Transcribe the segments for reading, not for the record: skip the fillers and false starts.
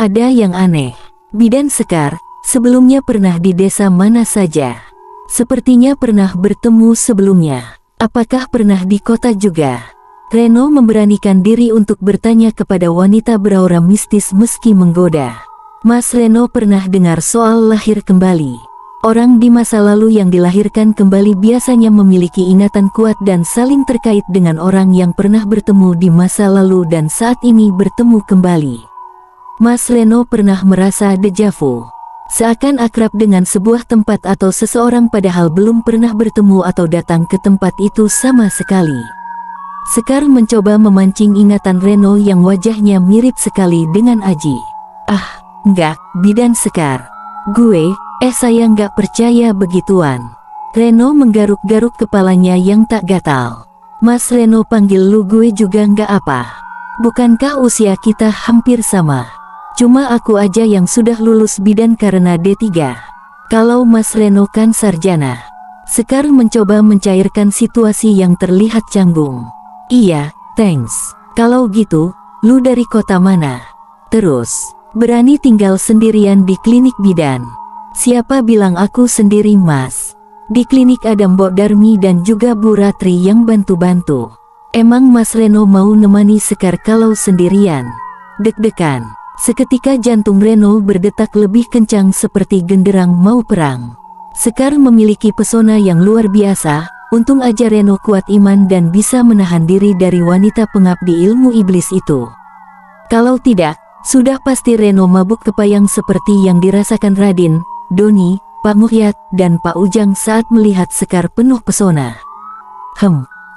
Ada yang aneh. Bidan Sekar, sebelumnya pernah di desa mana saja? Sepertinya pernah bertemu sebelumnya. Apakah pernah di kota juga? Reno memberanikan diri untuk bertanya kepada wanita beraura mistis meski menggoda. Mas Reno pernah dengar soal lahir kembali. Orang di masa lalu yang dilahirkan kembali biasanya memiliki ingatan kuat dan saling terkait dengan orang yang pernah bertemu di masa lalu dan saat ini bertemu kembali. Mas Reno pernah merasa dejavu. Seakan akrab dengan sebuah tempat atau seseorang padahal belum pernah bertemu atau datang ke tempat itu sama sekali. Sekar mencoba memancing ingatan Reno yang wajahnya mirip sekali dengan Aji. Ah, enggak, Bidan Sekar. Saya nggak percaya begituan. Reno menggaruk-garuk kepalanya yang tak gatal. Mas Reno panggil lu gue juga nggak apa. Bukankah usia kita hampir sama? Cuma aku aja yang sudah lulus bidan karena D3. Kalau Mas Reno kan sarjana. Sekar mencoba mencairkan situasi yang terlihat canggung. Iya, thanks. Kalau gitu, lu dari kota mana? Terus, berani tinggal sendirian di klinik bidan? Siapa bilang aku sendiri, Mas? Di klinik ada Mbok Darmi dan juga Bu Ratri yang bantu-bantu. Emang Mas Reno mau nemani Sekar kalau sendirian? Deg-degan. Seketika jantung Reno berdetak lebih kencang seperti genderang mau perang. Sekar memiliki pesona yang luar biasa, untung aja Reno kuat iman dan bisa menahan diri dari wanita pengabdi ilmu iblis itu. Kalau tidak, sudah pasti Reno mabuk kepayang seperti yang dirasakan Raden, Doni, Pak Muhyat, dan Pak Ujang saat melihat Sekar penuh pesona.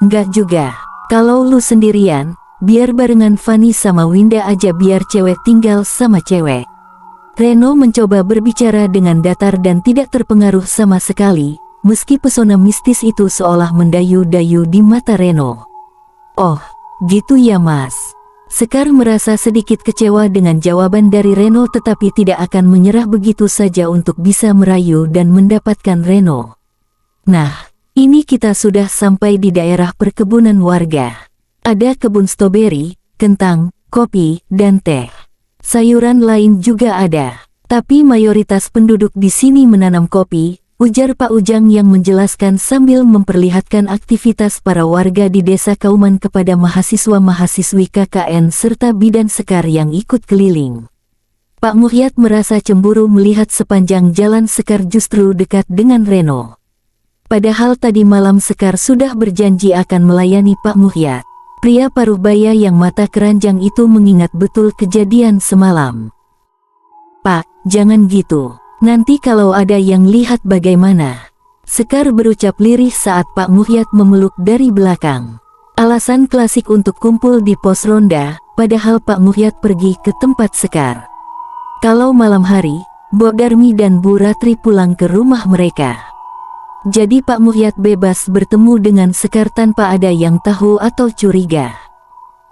Enggak juga. Kalau lu sendirian, biar barengan Fani sama Winda aja biar cewek tinggal sama cewek. Reno mencoba berbicara dengan datar dan tidak terpengaruh sama sekali, meski pesona mistis itu seolah mendayu-dayu di mata Reno. Oh, gitu ya Mas. Sekar merasa sedikit kecewa dengan jawaban dari Reno tetapi tidak akan menyerah begitu saja untuk bisa merayu dan mendapatkan Reno. Nah, ini kita sudah sampai di daerah perkebunan warga. Ada kebun stroberi, kentang, kopi, dan teh. Sayuran lain juga ada. Tapi mayoritas penduduk di sini menanam kopi, ujar Pak Ujang yang menjelaskan sambil memperlihatkan aktivitas para warga di desa Kauman kepada mahasiswa-mahasiswi KKN serta Bidan Sekar yang ikut keliling. Pak Muhyat merasa cemburu melihat sepanjang jalan Sekar justru dekat dengan Reno. Padahal tadi malam Sekar sudah berjanji akan melayani Pak Muhyat. Pria paruh baya yang mata keranjang itu mengingat betul kejadian semalam. Pak, jangan gitu. Nanti kalau ada yang lihat bagaimana? Sekar berucap lirih saat Pak Muhyat memeluk dari belakang. Alasan klasik untuk kumpul di pos ronda, padahal Pak Muhyat pergi ke tempat Sekar. Kalau malam hari, Mbok Darmi dan Bu Ratri pulang ke rumah mereka. Jadi Pak Muhyat bebas bertemu dengan Sekar tanpa ada yang tahu atau curiga.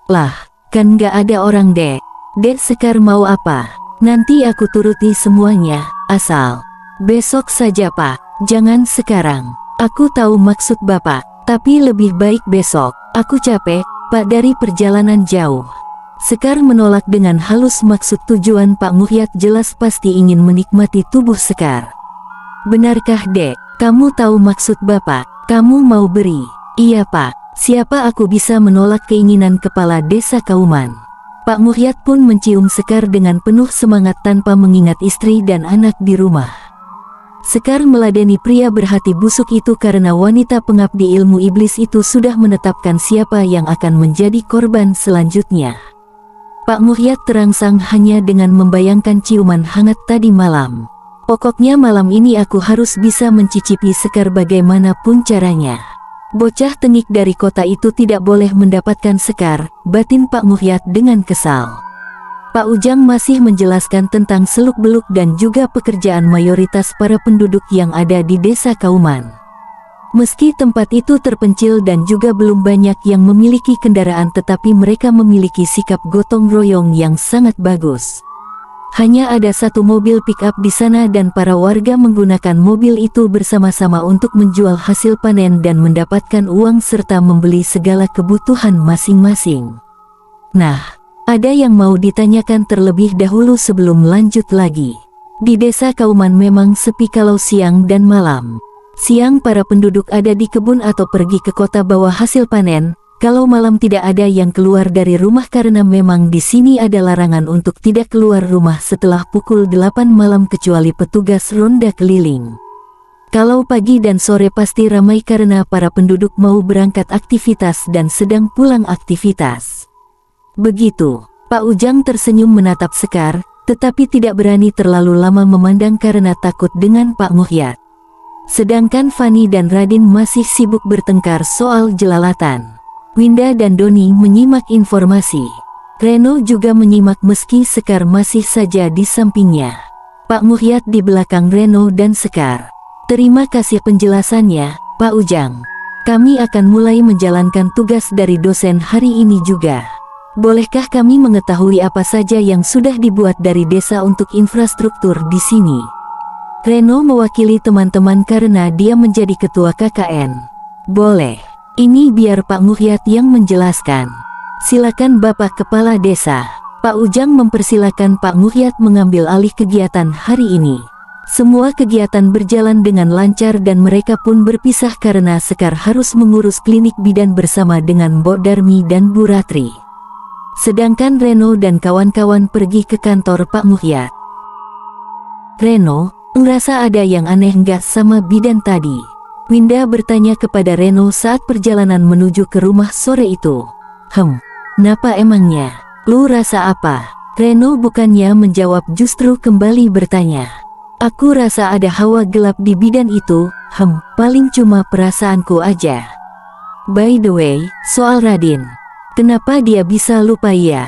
Lah, kan nggak ada orang Dek. Dek Sekar mau apa? Nanti aku turuti semuanya, asal besok saja Pak, jangan sekarang. Aku tahu maksud Bapak, tapi lebih baik besok. Aku capek, Pak dari perjalanan jauh. Sekar menolak dengan halus maksud tujuan Pak Muhyat jelas pasti ingin menikmati tubuh Sekar. Benarkah Dek? Kamu tahu maksud Bapak, kamu mau beri? Iya Pak, siapa aku bisa menolak keinginan kepala desa Kauman. Pak Muhyat pun mencium Sekar dengan penuh semangat tanpa mengingat istri dan anak di rumah. Sekar meladeni pria berhati busuk itu karena wanita pengabdi ilmu iblis itu sudah menetapkan siapa yang akan menjadi korban selanjutnya. Pak Muhyat terangsang hanya dengan membayangkan ciuman hangat tadi malam. Pokoknya malam ini aku harus bisa mencicipi Sekar bagaimanapun caranya. Bocah tengik dari kota itu tidak boleh mendapatkan Sekar, batin Pak Muhyat dengan kesal. Pak Ujang masih menjelaskan tentang seluk-beluk dan juga pekerjaan mayoritas para penduduk yang ada di desa Kauman. Meski tempat itu terpencil dan juga belum banyak yang memiliki kendaraan tetapi mereka memiliki sikap gotong royong yang sangat bagus. Hanya ada satu mobil pick-up di sana dan para warga menggunakan mobil itu bersama-sama untuk menjual hasil panen dan mendapatkan uang serta membeli segala kebutuhan masing-masing. Nah, ada yang mau ditanyakan terlebih dahulu sebelum lanjut lagi. Di desa Kauman memang sepi kalau siang dan malam. Siang para penduduk ada di kebun atau pergi ke kota bawa hasil panen. Kalau malam tidak ada yang keluar dari rumah karena memang di sini ada larangan untuk tidak keluar rumah setelah pukul 8 malam kecuali petugas ronda keliling. Kalau pagi dan sore pasti ramai karena para penduduk mau berangkat aktivitas dan sedang pulang aktivitas. Begitu, Pak Ujang tersenyum menatap Sekar, tetapi tidak berani terlalu lama memandang karena takut dengan Pak Muhyad. Sedangkan Fani dan Radin masih sibuk bertengkar soal jelalatan. Winda dan Doni menyimak informasi. Reno juga menyimak meski Sekar masih saja di sampingnya. Pak Muhyad di belakang Reno dan Sekar. Terima kasih penjelasannya, Pak Ujang. Kami akan mulai menjalankan tugas dari dosen hari ini juga. Bolehkah kami mengetahui apa saja yang sudah dibuat dari desa untuk infrastruktur di sini? Reno mewakili teman-teman karena dia menjadi ketua KKN. Boleh. Ini biar Pak Muhyad yang menjelaskan. Silakan Bapak Kepala Desa. Pak Ujang mempersilakan Pak Muhyad mengambil alih kegiatan hari ini. Semua kegiatan berjalan dengan lancar dan mereka pun berpisah karena Sekar harus mengurus klinik bidan bersama dengan Mbok Darmi dan Bu Ratri. Sedangkan Reno dan kawan-kawan pergi ke kantor Pak Muhyad. Reno, ngerasa ada yang aneh nggak sama bidan tadi? Winda bertanya kepada Reno saat perjalanan menuju ke rumah sore itu. Napa emangnya? Lu rasa apa? Reno bukannya menjawab justru kembali bertanya. Aku rasa ada hawa gelap di bidan itu, paling cuma perasaanku aja. By the way, soal Radin. Kenapa dia bisa lupa ya?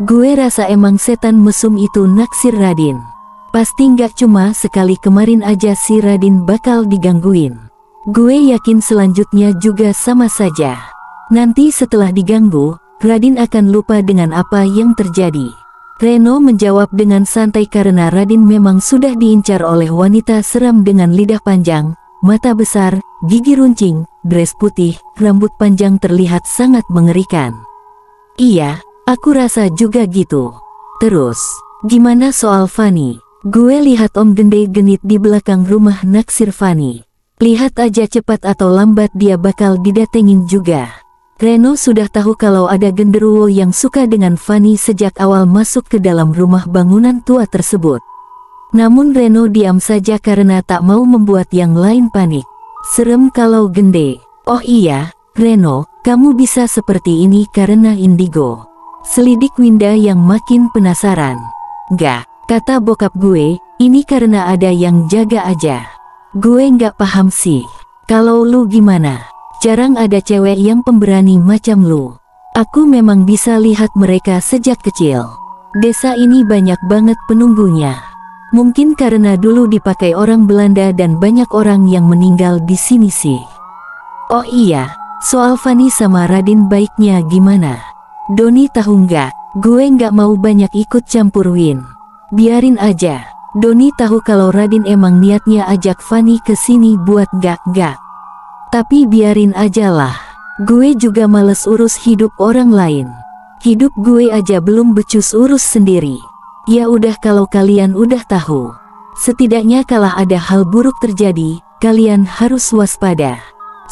Gue rasa emang setan mesum itu naksir Radin. Pasti nggak cuma sekali kemarin aja si Radin bakal digangguin. Gue yakin selanjutnya juga sama saja. Nanti setelah diganggu, Radin akan lupa dengan apa yang terjadi. Reno menjawab dengan santai karena Radin memang sudah diincar oleh wanita seram dengan lidah panjang, mata besar, gigi runcing, dress putih, rambut panjang terlihat sangat mengerikan. Iya, aku rasa juga gitu. Terus, gimana soal Fani? Gue lihat Om Gende genit di belakang rumah naksir Fani. Lihat aja cepat atau lambat dia bakal didatengin juga. Reno sudah tahu kalau ada genderuwo yang suka dengan Fani sejak awal masuk ke dalam rumah bangunan tua tersebut. Namun Reno diam saja karena tak mau membuat yang lain panik. Serem kalau Gende. Oh iya, Reno, kamu bisa seperti ini karena indigo. Selidik Winda yang makin penasaran. Nggak, kata bokap gue, ini karena ada yang jaga aja. Gue nggak paham sih. Kalau lu gimana? Jarang ada cewek yang pemberani macam lu. Aku memang bisa lihat mereka sejak kecil. Desa ini banyak banget penunggunya. Mungkin karena dulu dipakai orang Belanda dan banyak orang yang meninggal di sini sih. Oh iya, soal Fani sama Radin baiknya gimana? Doni tahu nggak? Gue nggak mau banyak ikut campur Win. Biarin aja. Doni tahu kalau Radin emang niatnya ajak Fani ke sini buat gak. Tapi biarin aja lah. Gue juga males urus hidup orang lain. Hidup gue aja belum becus urus sendiri. Ya udah kalau kalian udah tahu. Setidaknya kalau ada hal buruk terjadi, kalian harus waspada.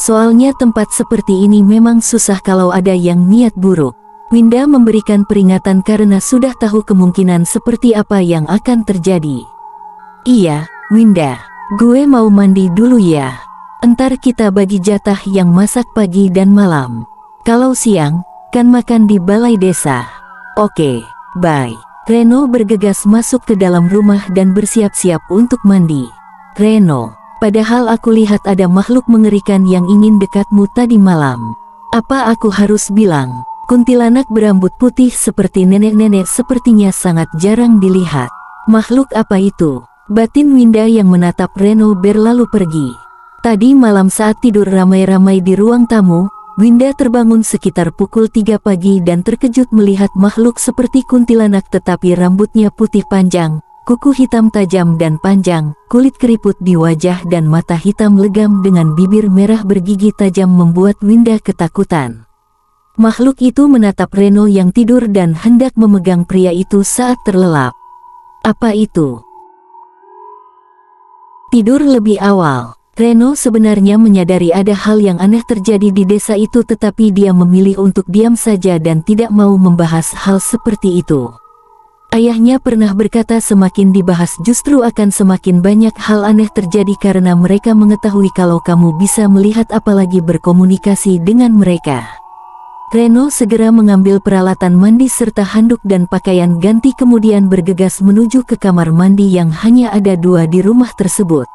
Soalnya tempat seperti ini memang susah kalau ada yang niat buruk. Winda memberikan peringatan karena sudah tahu kemungkinan seperti apa yang akan terjadi. Iya, Winda, gue mau mandi dulu ya. Entar kita bagi jatah yang masak pagi dan malam. Kalau siang, kan makan di balai desa. Oke, bye. Reno bergegas masuk ke dalam rumah dan bersiap-siap untuk mandi. Reno, padahal aku lihat ada makhluk mengerikan yang ingin dekatmu tadi malam. Apa aku harus bilang? Kuntilanak berambut putih seperti nenek-nenek sepertinya sangat jarang dilihat. Makhluk apa itu? Batin Winda yang menatap Reno berlalu pergi. Tadi malam saat tidur ramai-ramai di ruang tamu, Winda terbangun sekitar pukul 3 pagi dan terkejut melihat makhluk seperti kuntilanak tetapi rambutnya putih panjang, kuku hitam tajam dan panjang, kulit keriput di wajah dan mata hitam legam dengan bibir merah bergigi tajam membuat Winda ketakutan. Makhluk itu menatap Reno yang tidur dan hendak memegang pria itu saat terlelap. Apa itu? Tidur lebih awal. Reno sebenarnya menyadari ada hal yang aneh terjadi di desa itu, tetapi dia memilih untuk diam saja dan tidak mau membahas hal seperti itu. Ayahnya pernah berkata semakin dibahas justru akan semakin banyak hal aneh terjadi karena mereka mengetahui kalau kamu bisa melihat apalagi berkomunikasi dengan mereka. Reno segera mengambil peralatan mandi serta handuk dan pakaian ganti kemudian bergegas menuju ke kamar mandi yang hanya ada 2 di rumah tersebut.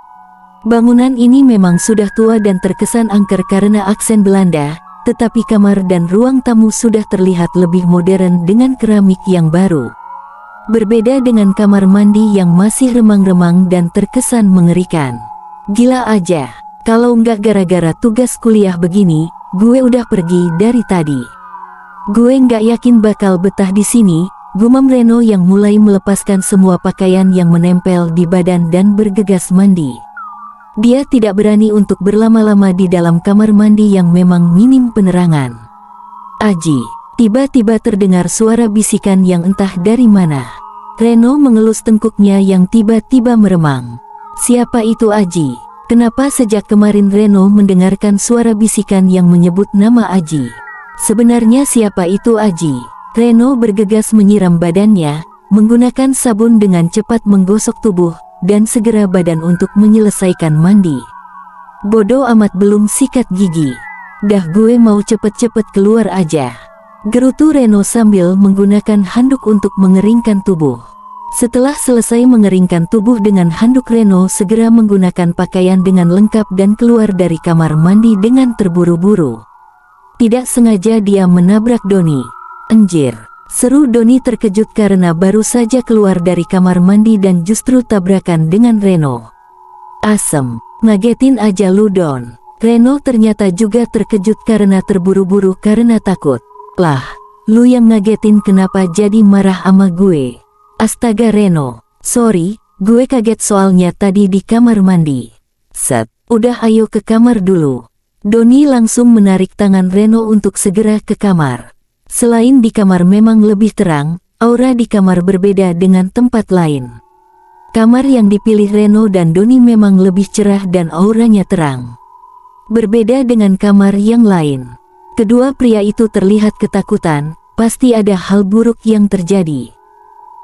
Bangunan ini memang sudah tua dan terkesan angker karena aksen Belanda, tetapi kamar dan ruang tamu sudah terlihat lebih modern dengan keramik yang baru. Berbeda dengan kamar mandi yang masih remang-remang dan terkesan mengerikan. Gila aja, kalau nggak gara-gara tugas kuliah begini, gue udah pergi dari tadi. Gue nggak yakin bakal betah di sini, gumam Reno yang mulai melepaskan semua pakaian yang menempel di badan dan bergegas mandi. Dia tidak berani untuk berlama-lama di dalam kamar mandi yang memang minim penerangan. Aji, tiba-tiba terdengar suara bisikan yang entah dari mana. Reno mengelus tengkuknya yang tiba-tiba meremang. Siapa itu Aji? Kenapa sejak kemarin Reno mendengarkan suara bisikan yang menyebut nama Aji? Sebenarnya siapa itu Aji? Reno bergegas menyiram badannya, menggunakan sabun dengan cepat menggosok tubuh, dan segera badan untuk menyelesaikan mandi. Bodoh amat belum sikat gigi. Dah gue mau cepet-cepet keluar aja. Gerutu Reno sambil menggunakan handuk untuk mengeringkan tubuh. Setelah selesai mengeringkan tubuh dengan handuk, Reno segera menggunakan pakaian dengan lengkap dan keluar dari kamar mandi dengan terburu-buru. Tidak sengaja dia menabrak Doni. Anjir! Seru Doni terkejut karena baru saja keluar dari kamar mandi dan justru tabrakan dengan Reno. Asem, ngagetin aja lu Don. Reno ternyata juga terkejut karena terburu-buru karena takut. Lah, lu yang ngagetin kenapa jadi marah sama gue? Astaga Reno, sorry, gue kaget soalnya tadi di kamar mandi. Set, udah ayo ke kamar dulu. Doni langsung menarik tangan Reno untuk segera ke kamar. Selain di kamar memang lebih terang, aura di kamar berbeda dengan tempat lain. Kamar yang dipilih Reno dan Doni memang lebih cerah dan auranya terang. Berbeda dengan kamar yang lain. Kedua pria itu terlihat ketakutan, pasti ada hal buruk yang terjadi.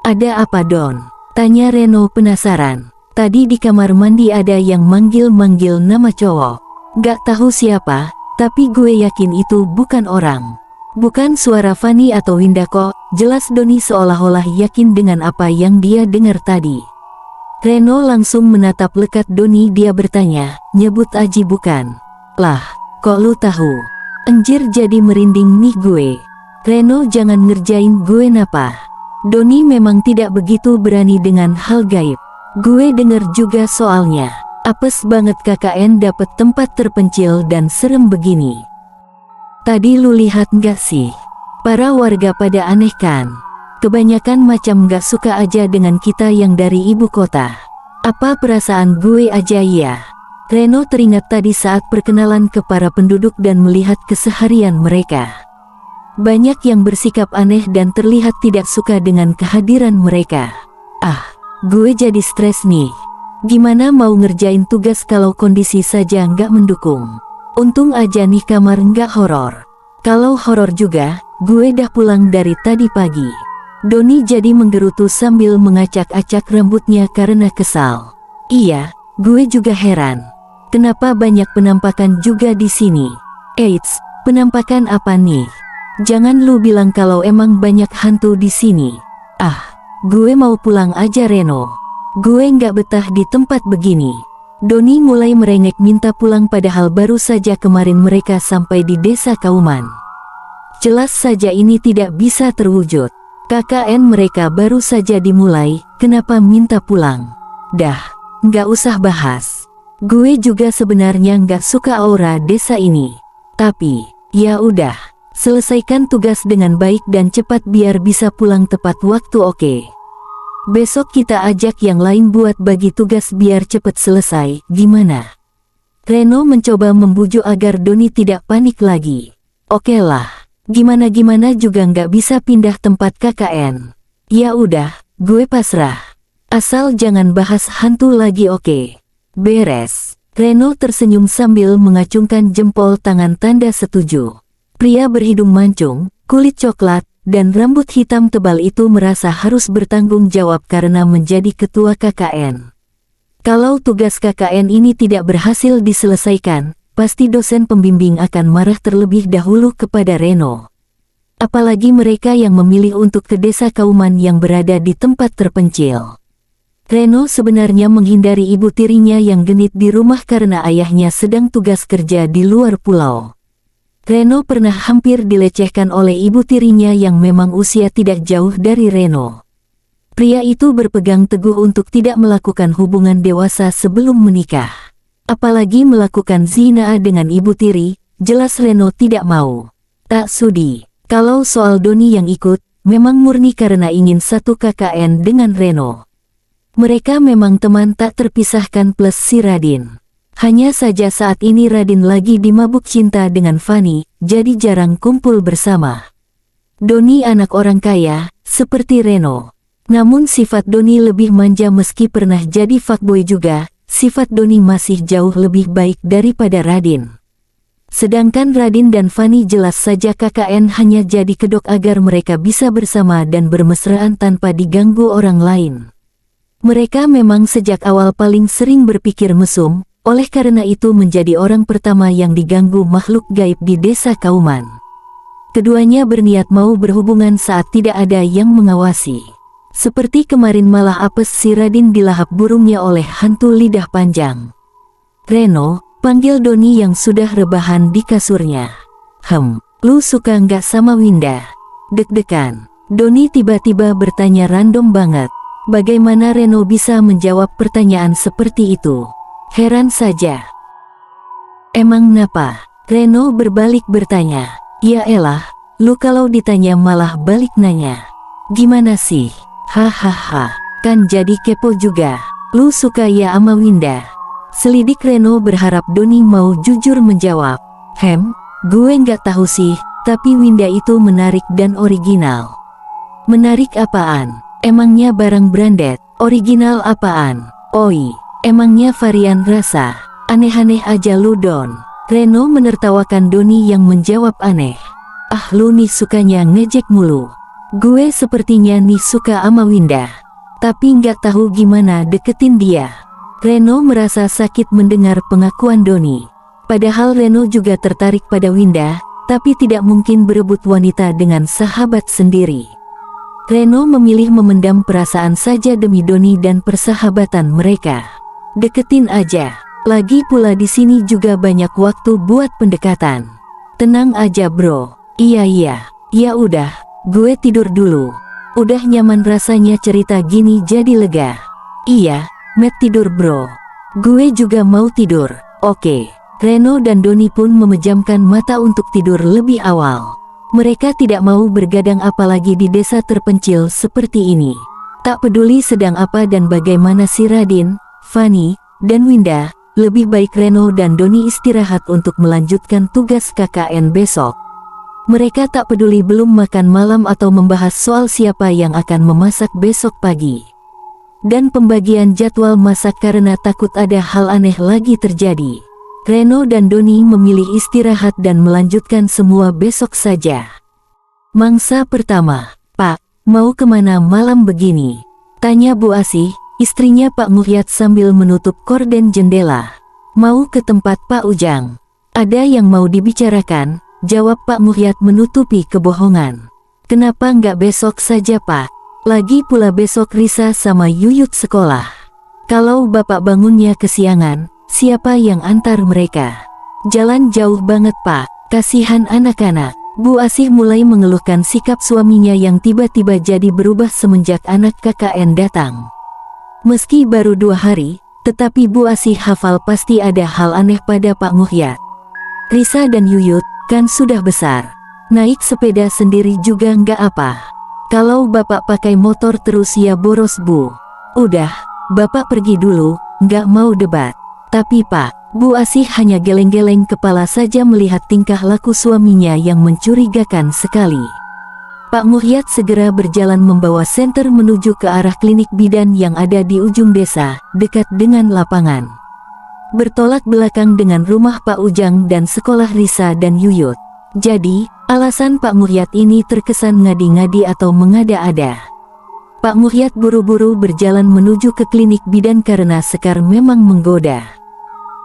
Ada apa Don? Tanya Reno penasaran. Tadi di kamar mandi ada yang manggil-manggil nama cowok. Gak tahu siapa, tapi gue yakin itu bukan orang. Bukan suara Fanny atau Winda kok, jelas Doni seolah-olah yakin dengan apa yang dia dengar tadi. Reno langsung menatap lekat Doni, dia bertanya, nyebut Aji bukan? Lah, kok lu tahu? Anjir jadi merinding nih gue. Reno jangan ngerjain gue napa. Doni memang tidak begitu berani dengan hal gaib. Gue denger juga soalnya. Apes banget KKN dapet tempat terpencil dan serem begini. Tadi lu lihat nggak sih? Para warga pada aneh kan? Kebanyakan macam nggak suka aja dengan kita yang dari ibu kota. Apa perasaan gue aja ya? Reno teringat tadi saat perkenalan ke para penduduk dan melihat keseharian mereka. Banyak yang bersikap aneh dan terlihat tidak suka dengan kehadiran mereka. Ah, gue jadi stres nih. Gimana mau ngerjain tugas kalau kondisi saja nggak mendukung? Untung aja nih kamar nggak horor. Kalau horor juga, gue dah pulang dari tadi pagi. Doni jadi menggerutu sambil mengacak-acak rambutnya karena kesal. Iya, gue juga heran. Kenapa banyak penampakan juga di sini? Eits, penampakan apa nih? Jangan lu bilang kalau emang banyak hantu di sini. Ah, gue mau pulang aja Reno. Gue nggak betah di tempat begini. Doni mulai merengek minta pulang padahal baru saja kemarin mereka sampai di desa Kauman. Jelas saja ini tidak bisa terwujud. KKN mereka baru saja dimulai, kenapa minta pulang? Dah, nggak usah bahas. Gue juga sebenarnya nggak suka aura desa ini. Tapi, ya udah, selesaikan tugas dengan baik dan cepat biar bisa pulang tepat waktu oke? Besok kita ajak yang lain buat bagi tugas biar cepet selesai, gimana? Reno mencoba membujuk agar Doni tidak panik lagi. Oke lah, Gimana-gimana juga nggak bisa pindah tempat KKN. Ya udah, gue pasrah. Asal jangan bahas hantu lagi, oke? Beres. Reno tersenyum sambil mengacungkan jempol tangan tanda setuju. Pria berhidung mancung, kulit coklat, dan rambut hitam tebal itu merasa harus bertanggung jawab karena menjadi ketua KKN. Kalau tugas KKN ini tidak berhasil diselesaikan, pasti dosen pembimbing akan marah terlebih dahulu kepada Reno. Apalagi mereka yang memilih untuk ke desa Kauman yang berada di tempat terpencil. Reno sebenarnya menghindari ibu tirinya yang genit di rumah karena ayahnya sedang tugas kerja di luar pulau. Reno pernah hampir dilecehkan oleh ibu tirinya yang memang usia tidak jauh dari Reno. Pria itu berpegang teguh untuk tidak melakukan hubungan dewasa sebelum menikah. Apalagi melakukan zina dengan ibu tiri, jelas Reno tidak mau. Tak sudi. Kalau soal Doni yang ikut, memang murni karena ingin satu KKN dengan Reno. Mereka memang teman tak terpisahkan plus si Radin. Hanya saja saat ini Radin lagi dimabuk cinta dengan Fanny, jadi jarang kumpul bersama. Doni anak orang kaya, seperti Reno. Namun sifat Doni lebih manja meski pernah jadi fuckboy juga, sifat Doni masih jauh lebih baik daripada Radin. Sedangkan Radin dan Fanny jelas saja KKN hanya jadi kedok agar mereka bisa bersama dan bermesraan tanpa diganggu orang lain. Mereka memang sejak awal paling sering berpikir mesum, oleh karena itu menjadi orang pertama yang diganggu makhluk gaib di desa Kauman. Keduanya berniat mau berhubungan saat tidak ada yang mengawasi. Seperti kemarin malah apes si Radin dilahap burungnya oleh hantu lidah panjang. Reno, panggil Doni yang sudah rebahan di kasurnya. Lu suka nggak sama Winda? Deg-degan. Doni tiba-tiba bertanya random banget. Bagaimana Reno bisa menjawab pertanyaan seperti itu? Heran saja. Emang napa? Reno berbalik bertanya. Ya elah, lu kalau ditanya malah balik nanya. Gimana sih? Hahaha, kan jadi kepo juga. Lu suka ya ama Winda? Selidik Reno berharap Doni mau jujur menjawab. Gue nggak tahu sih, tapi Winda itu menarik dan original. Menarik apaan? Emangnya barang branded, original apaan? Oi, emangnya varian rasa? Aneh-aneh aja lu Don. Reno menertawakan Doni yang menjawab aneh. Ah lu nih sukanya ngejek mulu. Gue sepertinya nih suka ama Winda. Tapi nggak tahu gimana deketin dia. Reno merasa sakit mendengar pengakuan Doni. Padahal Reno juga tertarik pada Winda, tapi tidak mungkin berebut wanita dengan sahabat sendiri. Reno memilih memendam perasaan saja demi Doni dan persahabatan mereka. Deketin aja. Lagi pula di sini juga banyak waktu buat pendekatan. Tenang aja bro. Iya. Ya udah, gue tidur dulu. Udah nyaman rasanya cerita gini jadi lega. Iya, Matt tidur bro. Gue juga mau tidur. Oke. Reno dan Doni pun memejamkan mata untuk tidur lebih awal. Mereka tidak mau bergadang apalagi di desa terpencil seperti ini. Tak peduli sedang apa dan bagaimana si Radin, Fanny, dan Winda, lebih baik Reno dan Doni istirahat untuk melanjutkan tugas KKN besok. Mereka tak peduli belum makan malam atau membahas soal siapa yang akan memasak besok pagi. Dan pembagian jadwal masak karena takut ada hal aneh lagi terjadi. Reno dan Doni memilih istirahat dan melanjutkan semua besok saja. Mangsa pertama, Pak, mau kemana malam begini? Tanya Bu Asih, istrinya Pak Muhyat sambil menutup korden jendela. Mau ke tempat Pak Ujang. Ada yang mau dibicarakan, jawab Pak Muhyat menutupi kebohongan. Kenapa nggak besok saja Pak? Lagi pula besok Risa sama Yuyut sekolah. Kalau Bapak bangunnya kesiangan, siapa yang antar mereka? Jalan jauh banget Pak, kasihan anak-anak. Bu Asih mulai mengeluhkan sikap suaminya yang tiba-tiba jadi berubah semenjak anak KKN datang. Meski baru 2 hari, tetapi Bu Asih hafal pasti ada hal aneh pada Pak Muhyat. Risa dan Yuyut kan sudah besar. Naik sepeda sendiri juga nggak apa. Kalau Bapak pakai motor terus ya boros Bu. Udah, Bapak pergi dulu, nggak mau debat. Tapi Pak, Bu Asih hanya geleng-geleng kepala saja melihat tingkah laku suaminya yang mencurigakan sekali. Pak Muhyad segera berjalan membawa Senter menuju ke arah klinik bidan yang ada di ujung desa, dekat dengan lapangan. Bertolak belakang dengan rumah Pak Ujang dan sekolah Risa dan Yuyut. Jadi, alasan Pak Muhyad ini terkesan ngadi-ngadi atau mengada-ada. Pak Muhyad buru-buru berjalan menuju ke klinik bidan karena Sekar memang menggoda.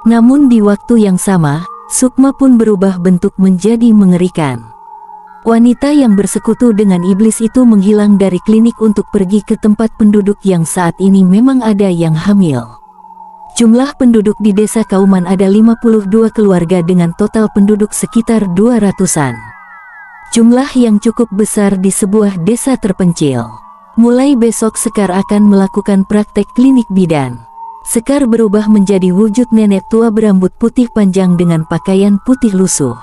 Namun di waktu yang sama, Sukma pun berubah bentuk menjadi mengerikan. Wanita yang bersekutu dengan iblis itu menghilang dari klinik untuk pergi ke tempat penduduk yang saat ini memang ada yang hamil. Jumlah penduduk di desa Kauman ada 52 keluarga dengan total penduduk sekitar 200-an. Jumlah yang cukup besar di sebuah desa terpencil. Mulai besok Sekar akan melakukan praktek klinik bidan. Sekar berubah menjadi wujud nenek tua berambut putih panjang dengan pakaian putih lusuh.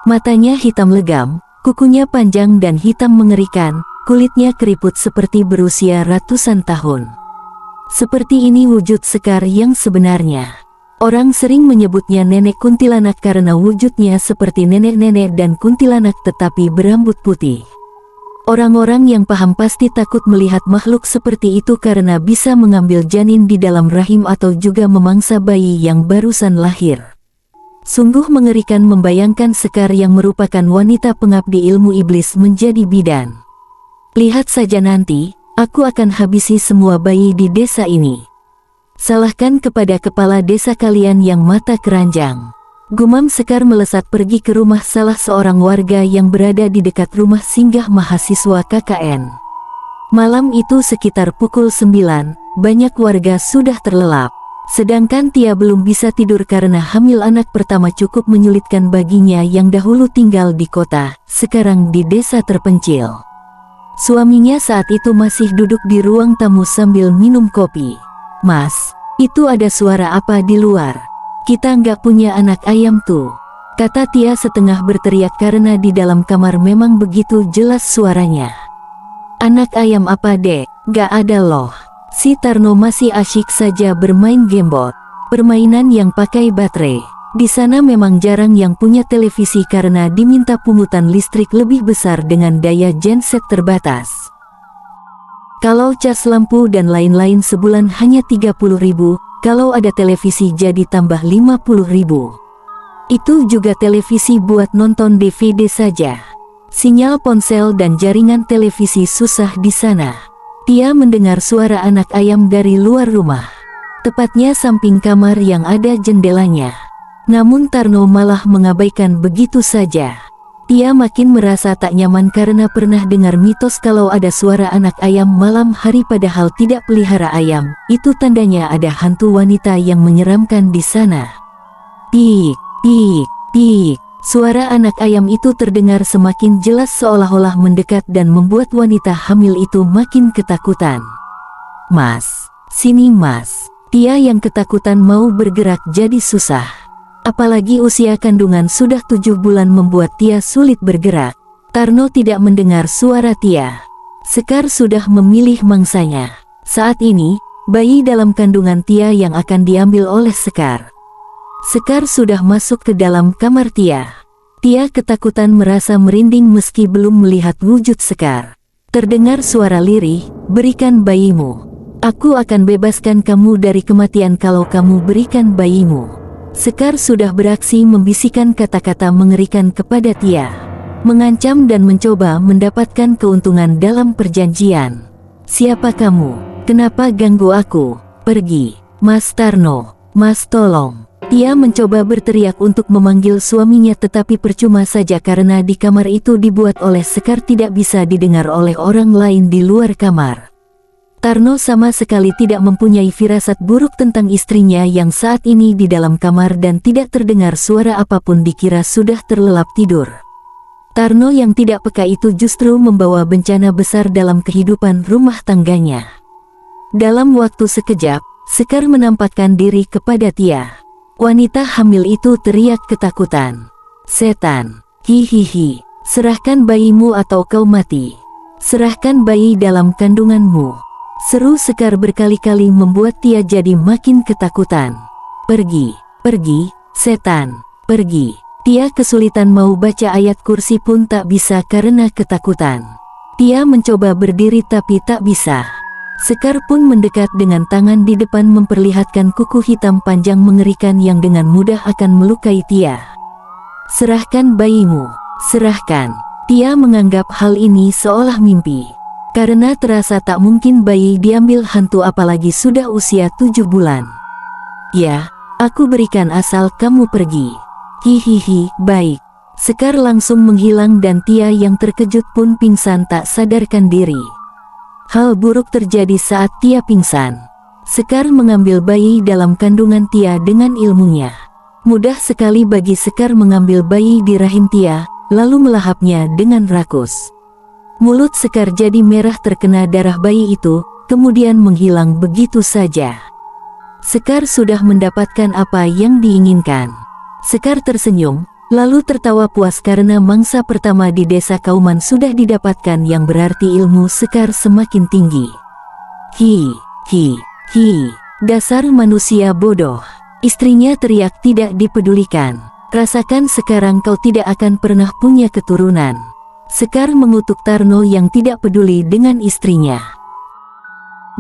Matanya hitam legam, kukunya panjang dan hitam mengerikan, kulitnya keriput seperti berusia ratusan tahun. Seperti ini wujud Sekar yang sebenarnya. Orang sering menyebutnya nenek kuntilanak karena wujudnya seperti nenek-nenek dan kuntilanak tetapi berambut putih. Orang-orang yang paham pasti takut melihat makhluk seperti itu karena bisa mengambil janin di dalam rahim atau juga memangsa bayi yang barusan lahir. Sungguh mengerikan membayangkan Sekar yang merupakan wanita pengabdi ilmu iblis menjadi bidan. Lihat saja nanti, aku akan habisi semua bayi di desa ini. Salahkan kepada kepala desa kalian yang mata keranjang. Gumam Sekar melesat pergi ke rumah salah seorang warga yang berada di dekat rumah singgah mahasiswa KKN. Malam itu sekitar pukul 9, banyak warga sudah terlelap. Sedangkan Tia belum bisa tidur karena hamil anak pertama cukup menyulitkan baginya yang dahulu tinggal di kota, sekarang di desa terpencil. Suaminya saat itu masih duduk di ruang tamu sambil minum kopi. "Mas, itu ada suara apa di luar? Kita nggak punya anak ayam tuh," kata Tia setengah berteriak karena di dalam kamar memang begitu jelas suaranya. "Anak ayam apa dek? Gak ada loh." Si Tarno masih asyik saja bermain gamebot, permainan yang pakai baterai. Di sana memang jarang yang punya televisi karena diminta pungutan listrik lebih besar dengan daya genset terbatas. Kalau cas lampu dan lain-lain sebulan hanya 30.000, kalau ada televisi jadi tambah 50.000. Itu juga televisi buat nonton DVD saja. Sinyal ponsel dan jaringan televisi susah di sana. Tia mendengar suara anak ayam dari luar rumah. Tepatnya samping kamar yang ada jendelanya. Namun Tarno malah mengabaikan begitu saja. Tia makin merasa tak nyaman karena pernah dengar mitos kalau ada suara anak ayam malam hari padahal tidak pelihara ayam. Itu tandanya ada hantu wanita yang menyeramkan di sana. Tik, tik, tik. Suara anak ayam itu terdengar semakin jelas seolah-olah mendekat dan membuat wanita hamil itu makin ketakutan. "Mas, sini mas." Tia yang ketakutan mau bergerak jadi susah. Apalagi usia kandungan sudah 7 bulan membuat Tia sulit bergerak. Tarno tidak mendengar suara Tia. Sekar sudah memilih mangsanya. Saat ini, bayi dalam kandungan Tia yang akan diambil oleh Sekar. Sekar sudah masuk ke dalam kamar Tia. Tia ketakutan merasa merinding meski belum melihat wujud Sekar. Terdengar suara lirih, "Berikan bayimu. Aku akan bebaskan kamu dari kematian kalau kamu berikan bayimu." Sekar sudah beraksi membisikkan kata-kata mengerikan kepada Tia. Mengancam dan mencoba mendapatkan keuntungan dalam perjanjian. "Siapa kamu? Kenapa ganggu aku? Pergi. Mas Tarno, mas tolong." Tia mencoba berteriak untuk memanggil suaminya tetapi percuma saja karena di kamar itu dibuat oleh Sekar tidak bisa didengar oleh orang lain di luar kamar. Tarno sama sekali tidak mempunyai firasat buruk tentang istrinya yang saat ini di dalam kamar dan tidak terdengar suara apapun dikira sudah terlelap tidur. Tarno yang tidak peka itu justru membawa bencana besar dalam kehidupan rumah tangganya. Dalam waktu sekejap, Sekar menampakkan diri kepada Tia. Wanita hamil itu teriak ketakutan. "Setan, hihihi, serahkan bayimu atau kau mati. Serahkan bayi dalam kandunganmu." Seru Sekar berkali-kali membuat Tia jadi makin ketakutan. "Pergi, Pergi, setan, pergi. Tia kesulitan mau baca ayat kursi pun tak bisa karena ketakutan. Tia mencoba berdiri tapi tak bisa. Sekar pun mendekat dengan tangan di depan memperlihatkan kuku hitam panjang mengerikan yang dengan mudah akan melukai Tia. Serahkan bayimu, serahkan. Tia menganggap hal ini seolah mimpi. Karena terasa tak mungkin bayi diambil hantu apalagi sudah usia 7 bulan. Ya, aku berikan asal kamu pergi. Hihihi, baik. Sekar langsung menghilang dan Tia yang terkejut pun pingsan tak sadarkan diri. Hal buruk terjadi saat Tia pingsan. Sekar mengambil bayi dalam kandungan Tia dengan ilmunya. Mudah sekali bagi Sekar mengambil bayi di rahim Tia, lalu melahapnya dengan rakus. Mulut Sekar jadi merah terkena darah bayi itu, kemudian menghilang begitu saja. Sekar sudah mendapatkan apa yang diinginkan. Sekar tersenyum, lalu tertawa puas karena mangsa pertama di desa Kauman sudah didapatkan yang berarti ilmu Sekar semakin tinggi. Hi, dasar manusia bodoh. Istrinya teriak tidak dipedulikan. Rasakan sekarang kau tidak akan pernah punya keturunan. Sekar mengutuk Tarno yang tidak peduli dengan istrinya.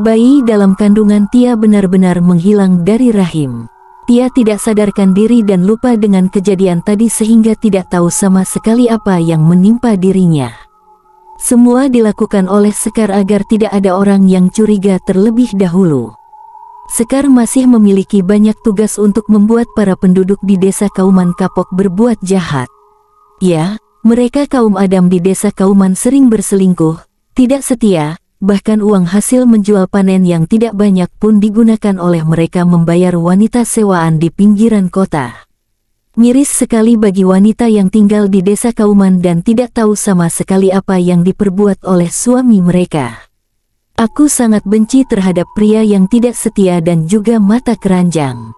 Bayi dalam kandungan Tia benar-benar menghilang dari rahim. Tia tidak sadarkan diri dan lupa dengan kejadian tadi sehingga tidak tahu sama sekali apa yang menimpa dirinya. Semua dilakukan oleh Sekar agar tidak ada orang yang curiga terlebih dahulu. Sekar masih memiliki banyak tugas untuk membuat para penduduk di desa Kauman kapok berbuat jahat. Ya, mereka kaum Adam di desa Kauman sering berselingkuh, tidak setia. Bahkan uang hasil menjual panen yang tidak banyak pun digunakan oleh mereka membayar wanita sewaan di pinggiran kota. Miris sekali bagi wanita yang tinggal di desa Kauman dan tidak tahu sama sekali apa yang diperbuat oleh suami mereka. Aku sangat benci terhadap pria yang tidak setia dan juga mata keranjang.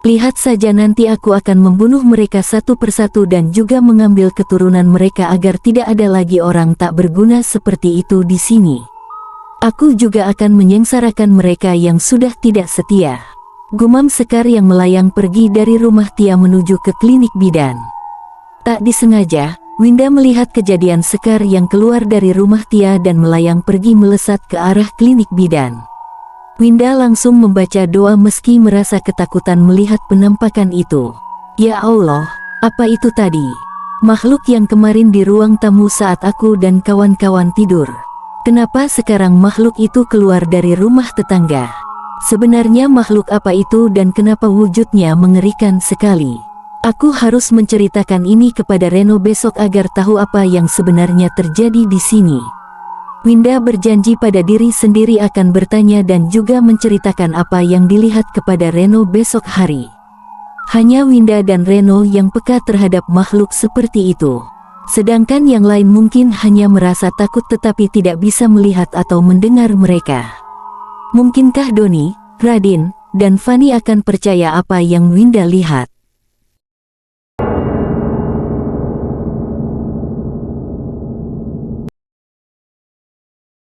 Lihat saja nanti aku akan membunuh mereka satu persatu dan juga mengambil keturunan mereka agar tidak ada lagi orang tak berguna seperti itu di sini. Aku juga akan menyengsarakan mereka yang sudah tidak setia. Gumam Sekar yang melayang pergi dari rumah Tia menuju ke klinik bidan. Tak disengaja, Winda melihat kejadian Sekar yang keluar dari rumah Tia dan melayang pergi melesat ke arah klinik bidan. Winda langsung membaca doa meski merasa ketakutan melihat penampakan itu. Ya Allah, apa itu tadi? Makhluk yang kemarin di ruang tamu saat aku dan kawan-kawan tidur. Kenapa sekarang makhluk itu keluar dari rumah tetangga? Sebenarnya makhluk apa itu dan kenapa wujudnya mengerikan sekali? Aku harus menceritakan ini kepada Reno besok agar tahu apa yang sebenarnya terjadi di sini. Winda berjanji pada diri sendiri akan bertanya dan juga menceritakan apa yang dilihat kepada Reno besok hari. Hanya Winda dan Reno yang peka terhadap makhluk seperti itu. Sedangkan yang lain mungkin hanya merasa takut tetapi tidak bisa melihat atau mendengar mereka. Mungkinkah Doni, Radin, dan Fani akan percaya apa yang Winda lihat?